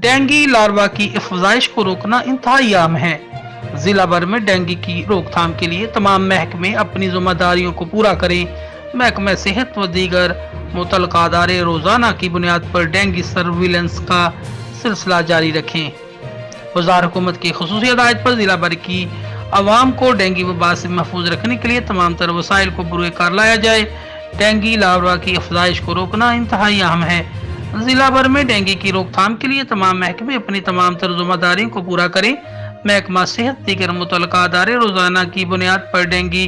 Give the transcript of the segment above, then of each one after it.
Dengue larva की अफजाइश को रोकना इंतहाई अहम है। जिला भर में डेंगू की रोकथाम के लिए तमाम महकमे अपनी जिम्मेदारियों को पूरा करें। महकमा सेहत व दीगर मुतल्लिका अदारे रोजाना की बुनियाद पर डेंगू सर्विलेंस का सिलसिला जारी रखें। वज़ार हुकूमत की खुसूसी हिदायत पर जिला भर की आवाम को डेंगू वबा से महफूज रखने के लिए तमाम तर वसाइल को बुरे कार लाया जाए। डेंगू लार्वा की अफजाइश को रोकना इंतहाई अहम है। जिला भर में डेंगू की रोकथाम के लिए तमाम महकमे अपनी तमाम तर जिम्मेदारियों को पूरा करें। महकमा सेहत दीगर मुतल्लिका अदारे रोजाना की बुनियाद पर डेंगू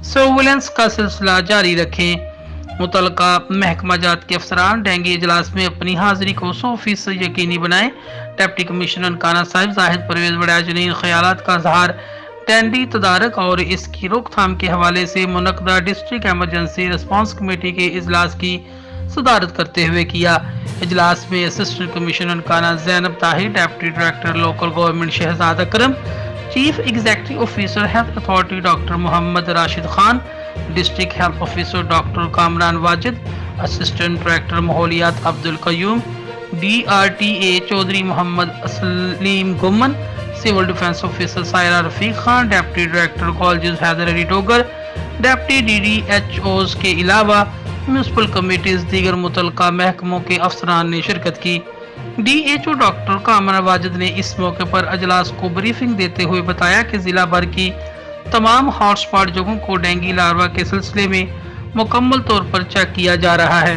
सर्विलेंस का सिलसिला जारी रखें। मुतल्लिका महकमा जात के अफसरान डेंगू इजलास में अपनी हाजिरी को 100% यकीनी बनाएं। डिप्टी कमिश्नर काना साहिब जाहिद परवेज बड़ाजनीन ख्यालात का इजहार डेंगू तदारक और इसकी रोकथाम के हवाले से मुनक्कदा डिस्ट्रिक्ट एमरजेंसी रिस्पांस कमेटी के इजलास की सदारत करते हुए किया। इजलास में असिस्टेंट कमिश्नर काना Zainab Tahir, deputy director local government Shahzad Akram, chief executive officer health authority doctor Mohammad Rashid Khan, district health officer doctor Kamran Wajid, assistant director माहौलियात Abdul Qayyum, DRTA Chaudhry Mohammad Aslam Gumman, civil defence officer Saira Rafiq Khan, deputy director college Haider Ali Dogar, deputy DDHOs के अलावा म्यूनसिपल कमेटीज दीगर मुतल्लिका महकमों के अफसरान ने शिरकत की। DHO डॉक्टर कामरान वाजिद ने इस मौके पर अजलास को ब्रीफिंग देते हुए बताया कि जिला भर की तमाम हॉटस्पॉट जगहों को डेंगू लार्वा के सिलसिले में मुकम्मल तौर पर चेक किया जा रहा है।